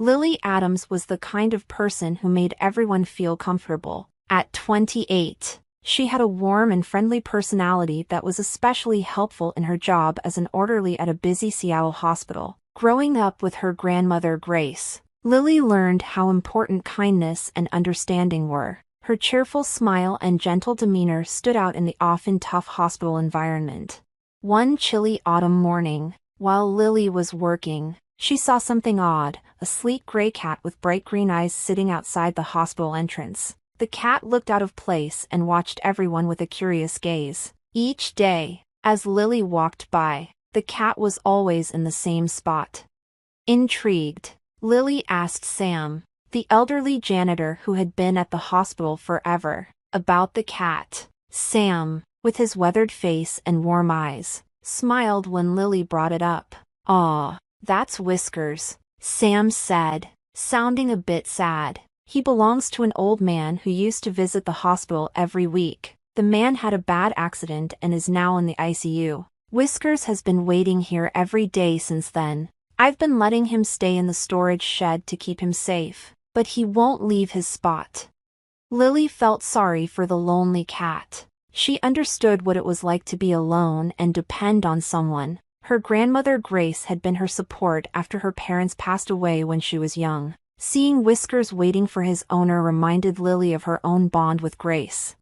Lily Adams was the kind of person who made everyone feel comfortable. At 28, she had a warm and friendly personality that was especially helpful in her job as an orderly at a busy Seattle hospital. Growing up with her grandmother Grace, Lily learned how important kindness and understanding were. Her cheerful smile and gentle demeanor stood out in the often tough hospital environment. One chilly autumn morning, while Lily was working, she saw something odd: a sleek gray cat with bright green eyes sitting outside the hospital entrance. The cat looked out of place and watched everyone with a curious gaze. Each day, as Lily walked by, the cat was always in the same spot. Intrigued, Lily asked Sam, the elderly janitor who had been at the hospital forever, about the cat. Sam, with his weathered face and warm eyes, smiled when Lily brought it up. "Aw, that's Whiskers," Sam said, sounding a bit sad. "He belongs to an old man who used to visit the hospital every week. The man had a bad accident and is now in the ICU. Whiskers has been waiting here every day since then. I've been letting him stay in the storage shed to keep him safe, but he won't leave his spot." Lily felt sorry for the lonely cat. She understood what it was like to be alone and depend on someone. Her grandmother Grace had been her support after her parents passed away when she was young. Seeing Whiskers waiting for his owner reminded Lily of her own bond with Grace.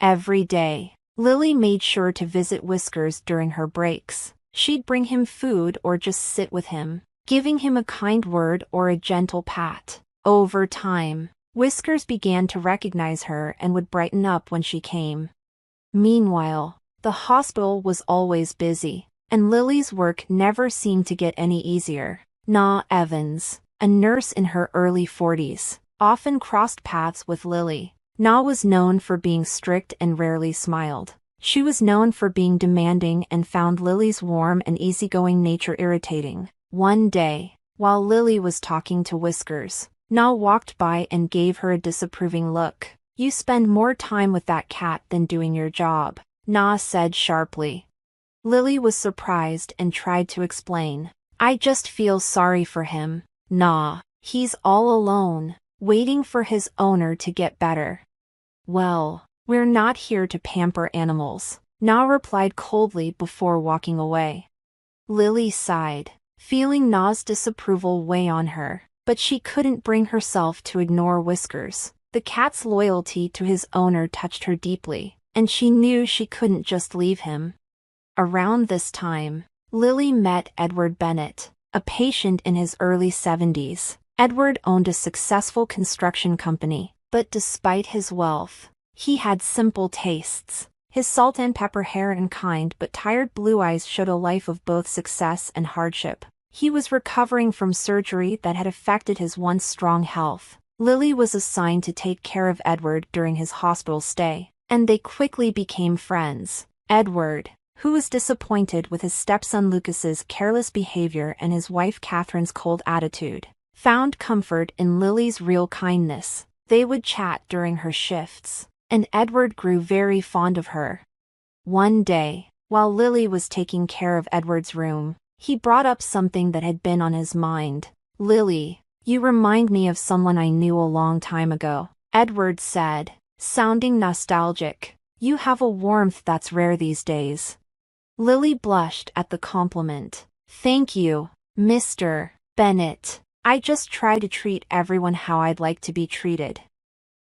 Every day, Lily made sure to visit Whiskers during her breaks. She'd bring him food or just sit with him, giving him a kind word or a gentle pat. Over time, Whiskers began to recognize her and would brighten up when she came. Meanwhile, the hospital was always busy, and Lily's work never seemed to get any easier. Na Evans, a nurse in her early 40s, often crossed paths with Lily. Na was known for being strict and rarely smiled. She was known for being demanding and found Lily's warm and easygoing nature irritating. One day, while Lily was talking to Whiskers, Na walked by and gave her a disapproving look. "You spend more time with that cat than doing your job," Na said sharply. Lily was surprised and tried to explain. "I just feel sorry for him, Na. He's all alone, waiting for his owner to get better." "Well, we're not here to pamper animals," Na replied coldly before walking away. Lily sighed, feeling Na's disapproval weigh on her, but she couldn't bring herself to ignore Whiskers. The cat's loyalty to his owner touched her deeply, and she knew she couldn't just leave him. Around this time, Lily met Edward Bennett, a patient in his early 70s. Edward owned a successful construction company, but despite his wealth, he had simple tastes. His salt and pepper hair and kind but tired blue eyes showed a life of both success and hardship. He was recovering from surgery that had affected his once strong health. Lily was assigned to take care of Edward during his hospital stay, and they quickly became friends. Edward, who was disappointed with his stepson Lucas's careless behavior and his wife Catherine's cold attitude, found comfort in Lily's real kindness. They would chat during her shifts, and Edward grew very fond of her. One day, while Lily was taking care of Edward's room, he brought up something that had been on his mind. "Lily, you remind me of someone I knew a long time ago," Edward said, sounding nostalgic. "You have a warmth that's rare these days." Lily blushed at the compliment. "Thank you, Mr. Bennett. I just try to treat everyone how I'd like to be treated."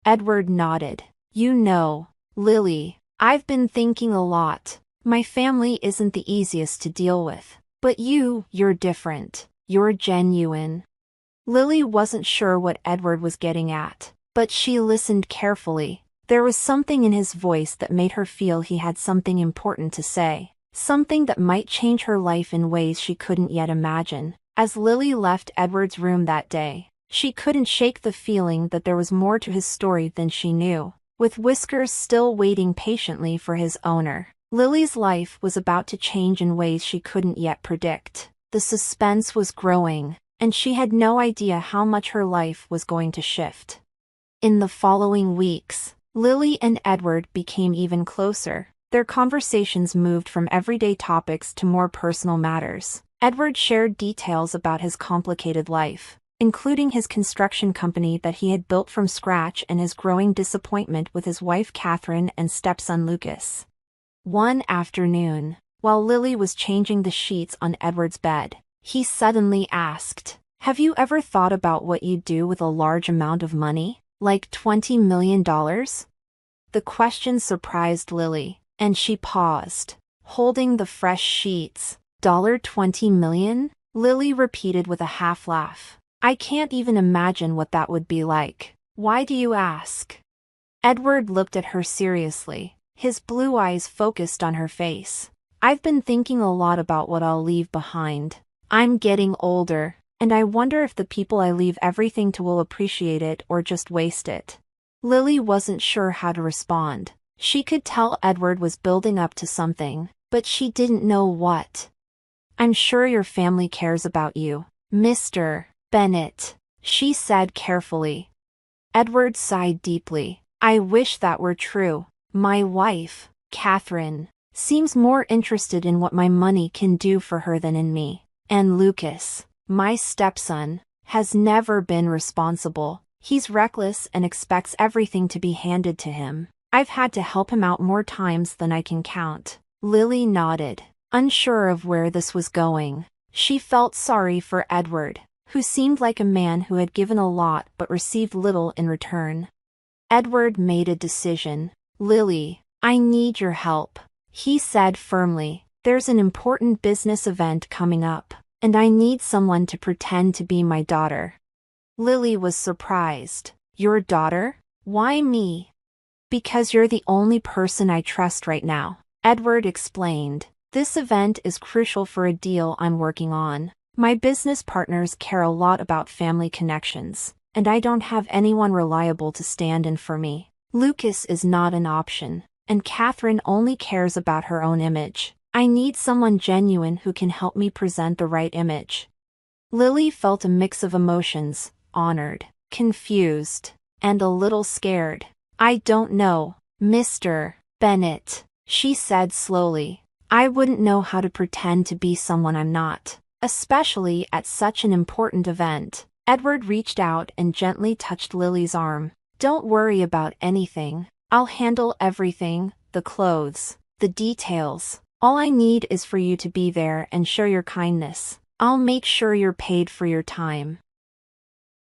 Edward nodded. "You know, Lily, I've been thinking a lot. My family isn't the easiest to deal with. But you're different. You're genuine." Lily wasn't sure what Edward was getting at, but she listened carefully. There was something in his voice that made her feel he had something important to say, something that might change her life in ways she couldn't yet imagine. As Lily left Edward's room that day, she couldn't shake the feeling that there was more to his story than she knew. With Whiskers still waiting patiently for his owner, Lily's life was about to change in ways she couldn't yet predict. The suspense was growing, and she had no idea how much her life was going to shift. In the following weeks, Lily and Edward became even closer. Their conversations moved from everyday topics to more personal matters. Edward shared details about his complicated life, including his construction company that he had built from scratch and his growing disappointment with his wife Catherine and stepson Lucas. One afternoon, while Lily was changing the sheets on Edward's bed, he suddenly asked, "Have you ever thought about what you'd do with a large amount of money, like $20 million?" The question surprised Lily, and she paused, holding the fresh sheets. $20 million? Lily repeated with a half laugh. "I can't even imagine what that would be like. Why do you ask?" Edward looked at her seriously, his blue eyes focused on her face. "I've been thinking a lot about what I'll leave behind. I'm getting older, and I wonder if the people I leave everything to will appreciate it or just waste it." Lily wasn't sure how to respond. She could tell Edward was building up to something, but she didn't know what. "I'm sure your family cares about you, Mr. Bennett," she said carefully. Edward sighed deeply. "I wish that were true. My wife, Catherine, seems more interested in what my money can do for her than in me. And Lucas, my stepson, has never been responsible. He's reckless and expects everything to be handed to him. I've had to help him out more times than I can count." Lily nodded, unsure of where this was going. She felt sorry for Edward, who seemed like a man who had given a lot but received little in return. Edward made a decision. "Lily, I need your help," he said firmly. "There's an important business event coming up, and I need someone to pretend to be my daughter." Lily was surprised. "Your daughter? Why me?" "Because you're the only person I trust right now," Edward explained. "This event is crucial for a deal I'm working on. My business partners care a lot about family connections, and I don't have anyone reliable to stand in for me. Lucas is not an option, and Catherine only cares about her own image. I need someone genuine who can help me present the right image." Lily felt a mix of emotions, honored, confused, and a little scared. "I don't know, Mr. Bennett," she said slowly. "I wouldn't know how to pretend to be someone I'm not, especially at such an important event." Edward reached out and gently touched Lily's arm. "Don't worry about anything. I'll handle everything, the clothes, the details. All I need is for you to be there and show your kindness. I'll make sure you're paid for your time."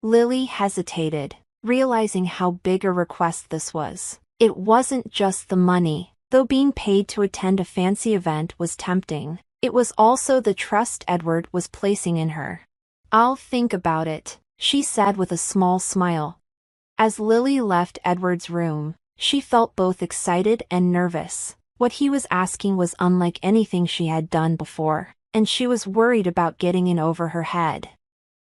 Lily hesitated, realizing how big a request this was. It wasn't just the money, though being paid to attend a fancy event was tempting. It was also the trust Edward was placing in her. "I'll think about it," she said with a small smile. As Lily left Edward's room, she felt both excited and nervous. What he was asking was unlike anything she had done before, and she was worried about getting in over her head.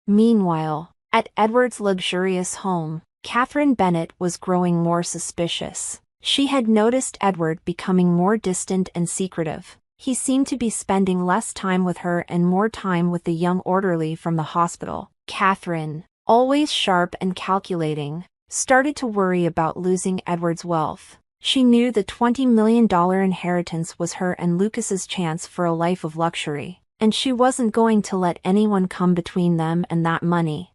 Meanwhile, at Edward's luxurious home, Catherine Bennett was growing more suspicious. She had noticed Edward becoming more distant and secretive. He seemed to be spending less time with her and more time with the young orderly from the hospital. Catherine, always sharp and calculating, started to worry about losing Edward's wealth. She knew the $20 million inheritance was her and Lucas's chance for a life of luxury, and she wasn't going to let anyone come between them and that money.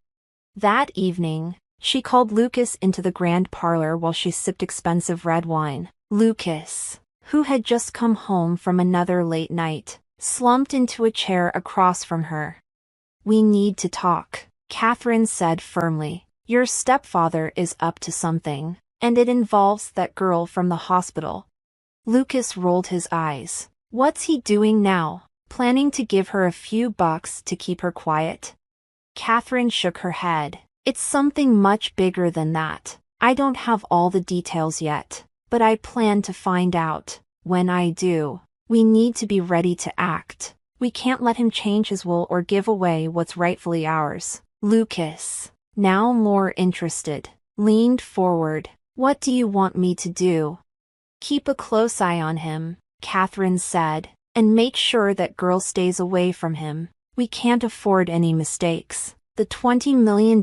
That evening, she called Lucas into the grand parlor while she sipped expensive red wine. Lucas, who had just come home from another late night, slumped into a chair across from her. "We need to talk," Catherine said firmly. "Your stepfather is up to something, and it involves that girl from the hospital." Lucas rolled his eyes. "What's he doing now? Planning to give her a few bucks to keep her quiet?" Catherine shook her head. "It's something much bigger than that. I don't have all the details yet, but I plan to find out. When I do, we need to be ready to act. We can't let him change his will or give away what's rightfully ours." Lucas, now more interested, leaned forward. "What do you want me to do?" "Keep a close eye on him," Catherine said, "and make sure that girl stays away from him. We can't afford any mistakes. The $20 million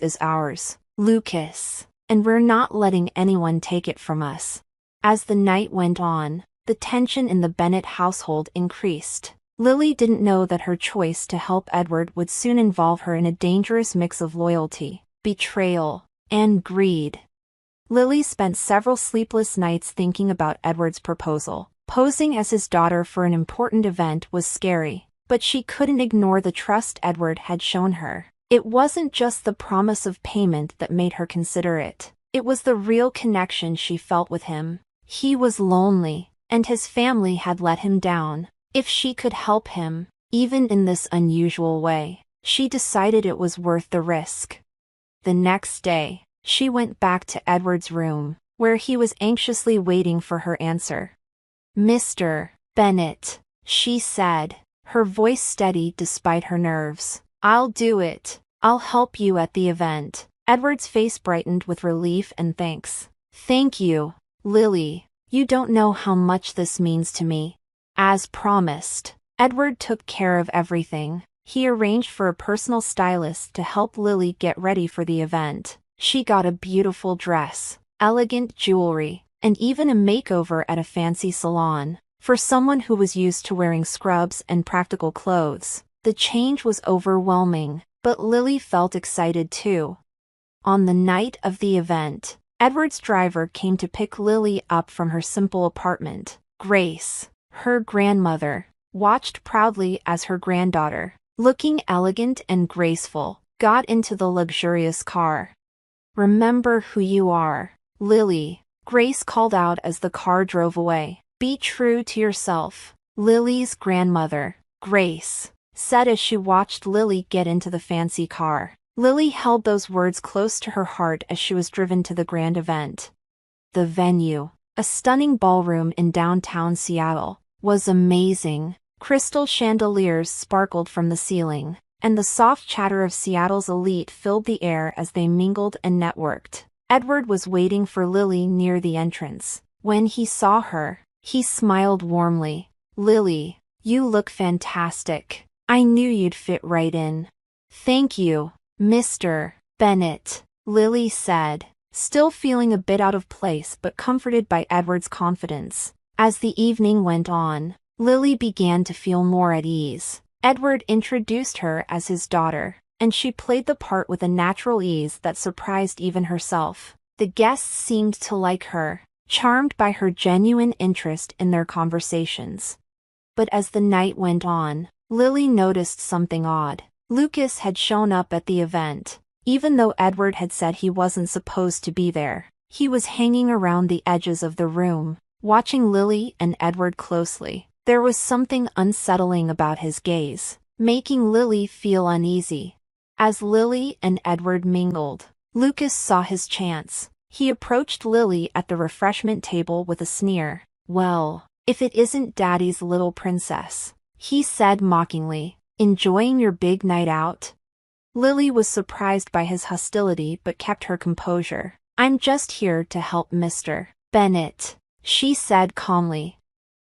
is ours, Lucas, and we're not letting anyone take it from us." As the night went on, the tension in the Bennett household increased. Lily didn't know that her choice to help Edward would soon involve her in a dangerous mix of loyalty, betrayal, and greed. Lily spent several sleepless nights thinking about Edward's proposal. Posing as his daughter for an important event was scary, but she couldn't ignore the trust Edward had shown her. It wasn't just the promise of payment that made her consider it. It was the real connection she felt with him. He was lonely, and his family had let him down. If she could help him, even in this unusual way, she decided it was worth the risk. The next day, she went back to Edward's room, where he was anxiously waiting for her answer. "Mr. Bennet," she said, her voice steady despite her nerves. "I'll do it. I'll help you at the event." Edward's face brightened with relief and thanks. "Thank you, Lily. You don't know how much this means to me." As promised, Edward took care of everything. He arranged for a personal stylist to help Lily get ready for the event. She got a beautiful dress, elegant jewelry, and even a makeover at a fancy salon. For someone who was used to wearing scrubs and practical clothes, the change was overwhelming, but Lily felt excited too. On the night of the event, Edward's driver came to pick Lily up from her simple apartment. Grace, her grandmother, watched proudly as her granddaughter, looking elegant and graceful, got into the luxurious car. "Remember who you are, Lily," Grace called out as the car drove away. "Be true to yourself." Lily's grandmother, Grace, said as she watched Lily get into the fancy car. Lily held those words close to her heart as she was driven to the grand event. The venue, a stunning ballroom in downtown Seattle, was amazing. Crystal chandeliers sparkled from the ceiling, and the soft chatter of Seattle's elite filled the air as they mingled and networked. Edward was waiting for Lily near the entrance. When he saw her, he smiled warmly. "Lily, you look fantastic. I knew you'd fit right in." "Thank you, Mr. Bennet," Lily said, still feeling a bit out of place but comforted by Edward's confidence. As the evening went on, Lily began to feel more at ease. Edward introduced her as his daughter, and she played the part with a natural ease that surprised even herself. The guests seemed to like her, charmed by her genuine interest in their conversations. But as the night went on, Lily noticed something odd. Lucas had shown up at the event. Even though Edward had said he wasn't supposed to be there, he was hanging around the edges of the room, watching Lily and Edward closely. There was something unsettling about his gaze, making Lily feel uneasy. As Lily and Edward mingled, Lucas saw his chance. He approached Lily at the refreshment table with a sneer. "Well, if it isn't Daddy's little princess," he said mockingly. "Enjoying your big night out?" Lily was surprised by his hostility but kept her composure. "I'm just here to help Mr. Bennet," she said calmly.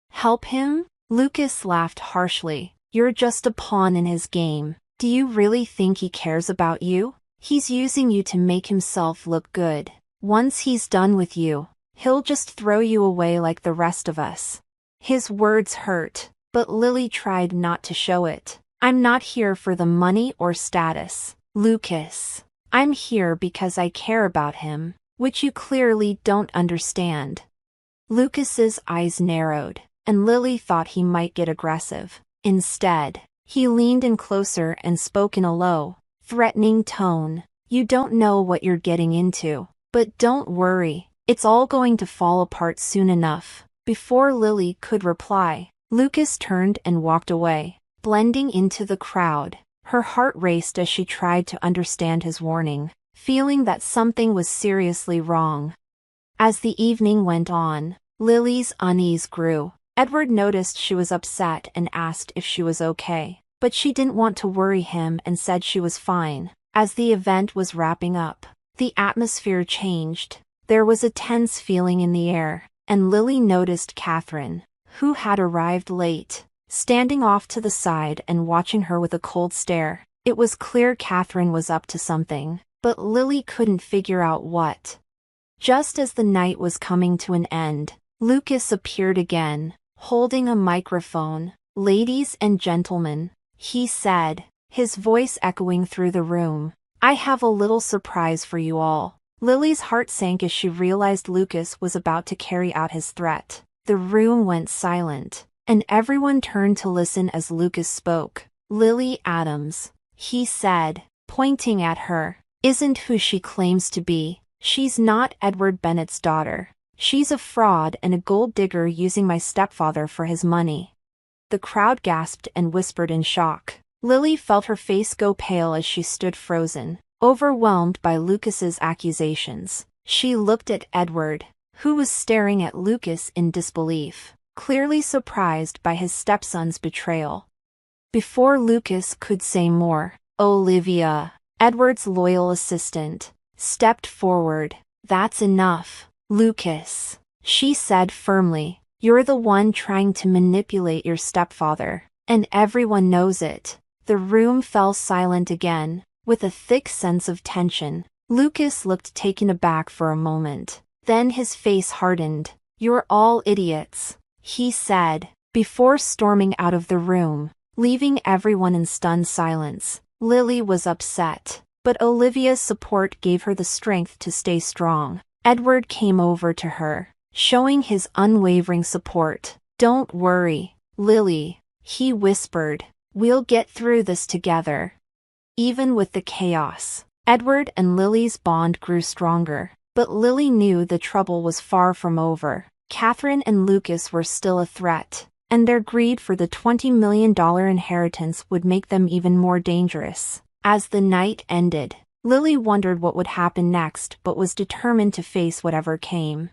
"Help him?" Lucas laughed harshly. "You're just a pawn in his game. Do you really think he cares about you? He's using you to make himself look good. Once he's done with you, he'll just throw you away like the rest of us." His words hurt, but Lily tried not to show it. "I'm not here for the money or status, Lucas. I'm here because I care about him, which you clearly don't understand." Lucas's eyes narrowed, and Lily thought he might get aggressive. Instead, he leaned in closer and spoke in a low, threatening tone. "You don't know what you're getting into, but don't worry, it's all going to fall apart soon enough." Before Lily could reply, Lucas turned and walked away, blending into the crowd. Her heart raced as she tried to understand his warning, feeling that something was seriously wrong. As the evening went on, Lily's unease grew. Edward noticed she was upset and asked if she was okay, but she didn't want to worry him and said she was fine. As the event was wrapping up, the atmosphere changed. There was a tense feeling in the air, and Lily noticed Catherine, who had arrived late, standing off to the side and watching her with a cold stare. It was clear Catherine was up to something, but Lily couldn't figure out what. Just as the night was coming to an end, Lucas appeared again, holding a microphone. "Ladies and gentlemen," he said, his voice echoing through the room, "I have a little surprise for you all." Lily's heart sank as she realized Lucas was about to carry out his threat. The room went silent, and everyone turned to listen as Lucas spoke. "Lily Adams," he said, pointing at her, "isn't who she claims to be. She's not Edward Bennett's daughter. She's a fraud and a gold digger using my stepfather for his money." The crowd gasped and whispered in shock. Lily felt her face go pale as she stood frozen, overwhelmed by Lucas's accusations. She looked at Edward, who was staring at Lucas in disbelief, clearly surprised by his stepson's betrayal. Before Lucas could say more, Olivia, Edward's loyal assistant, stepped forward. "That's enough, Lucas," she said firmly. "You're the one trying to manipulate your stepfather, and everyone knows it." The room fell silent again, with a thick sense of tension. Lucas looked taken aback for a moment. Then his face hardened. "You're all idiots," he said, before storming out of the room, leaving everyone in stunned silence. Lily was upset, but Olivia's support gave her the strength to stay strong. Edward came over to her, showing his unwavering support. "Don't worry, Lily," he whispered. "We'll get through this together." Even with the chaos, Edward and Lily's bond grew stronger, but Lily knew the trouble was far from over. Catherine and Lucas were still a threat, and their greed for the $20 million inheritance would make them even more dangerous. As the night ended, Lily wondered what would happen next but was determined to face whatever came.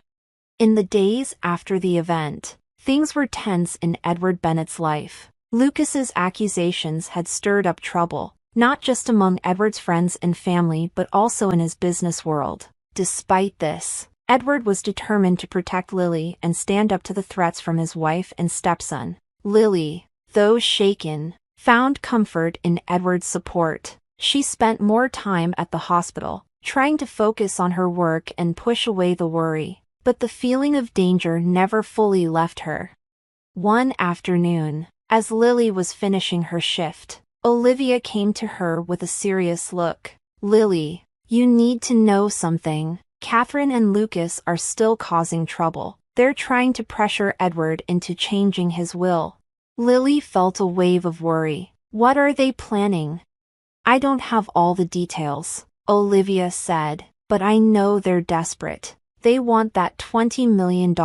In the days after the event, things were tense in Edward Bennett's life. Lucas's accusations had stirred up trouble, not just among Edward's friends and family but also in his business world. Despite this, Edward was determined to protect Lily and stand up to the threats from his wife and stepson. Lily, though shaken, found comfort in Edward's support. She spent more time at the hospital, trying to focus on her work and push away the worry, but the feeling of danger never fully left her. One afternoon, as Lily was finishing her shift, Olivia came to her with a serious look. "Lily, you need to know something. Catherine and Lucas are still causing trouble. They're trying to pressure Edward into changing his will." Lily felt a wave of worry. "What are they planning?" "I don't have all the details," Olivia said, "but I know they're desperate. They want that $20 million,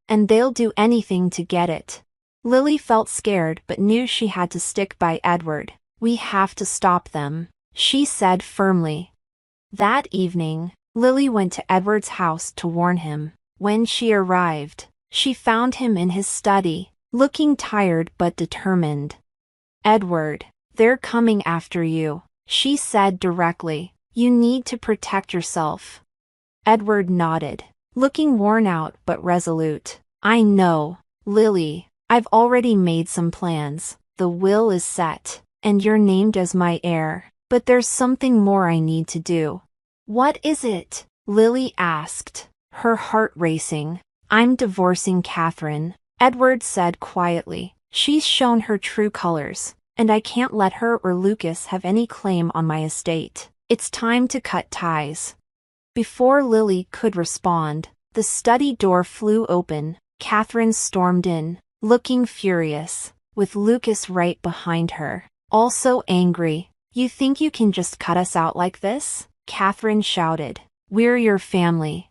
and they'll do anything to get it." Lily felt scared but knew she had to stick by Edward. "We have to stop them," she said firmly. That evening, Lily went to Edward's house to warn him. When she arrived, she found him in his study, looking tired but determined. "Edward, they're coming after you," she said directly. "You need to protect yourself." Edward nodded, looking worn out but resolute. "I know, Lily. I've already made some plans. The will is set, and you're named as my heir. But there's something more I need to do." "What is it?" Lily asked, her heart racing. "I'm divorcing Catherine," Edward said quietly. "She's shown her true colors, and I can't let her or Lucas have any claim on my estate. It's time to cut ties." Before Lily could respond, the study door flew open. Catherine stormed in, looking furious, with Lucas right behind her, also angry. "You think you can just cut us out like this?" Catherine shouted. "We're your family."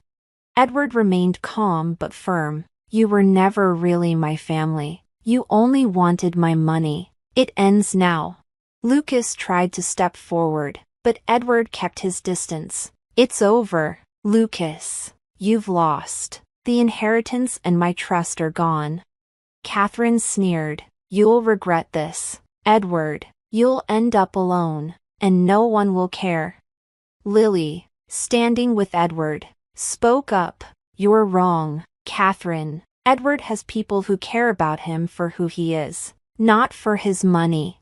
Edward remained calm but firm. "You were never really my family. You only wanted my money. It ends now." Lucas tried to step forward, but Edward kept his distance. "It's over, Lucas. You've lost. The inheritance and my trust are gone." Catherine sneered. "You'll regret this, Edward. You'll end up alone, and no one will care." Lily, standing with Edward, spoke up. "You're wrong, Catherine. Edward has people who care about him for who he is, not for his money."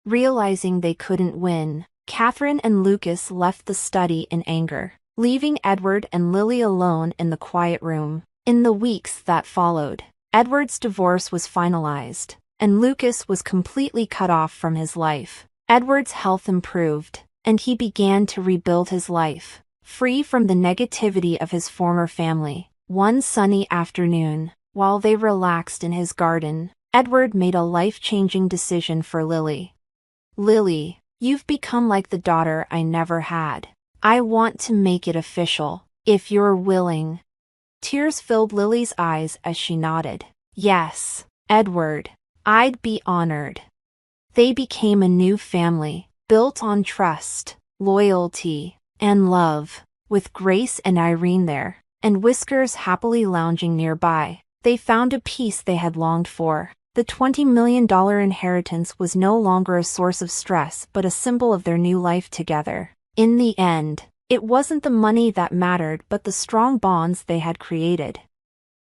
Realizing they couldn't win, Catherine and Lucas left the study in anger, leaving Edward and Lily alone in the quiet room. In the weeks that followed, Edward's divorce was finalized, and Lucas was completely cut off from his life. Edward's health improved, and he began to rebuild his life, free from the negativity of his former family. One sunny afternoon, while they relaxed in his garden, Edward made a life-changing decision for Lily. "Lily, you've become like the daughter I never had. I want to make it official, if you're willing." Tears filled Lily's eyes as she nodded. "Yes, Edward, I'd be honored." They became a new family, built on trust, loyalty, and love. With Grace and Irene there, and Whiskers happily lounging nearby, they found a peace they had longed for. The $20 million inheritance was no longer a source of stress but a symbol of their new life together. In the end, it wasn't the money that mattered but the strong bonds they had created.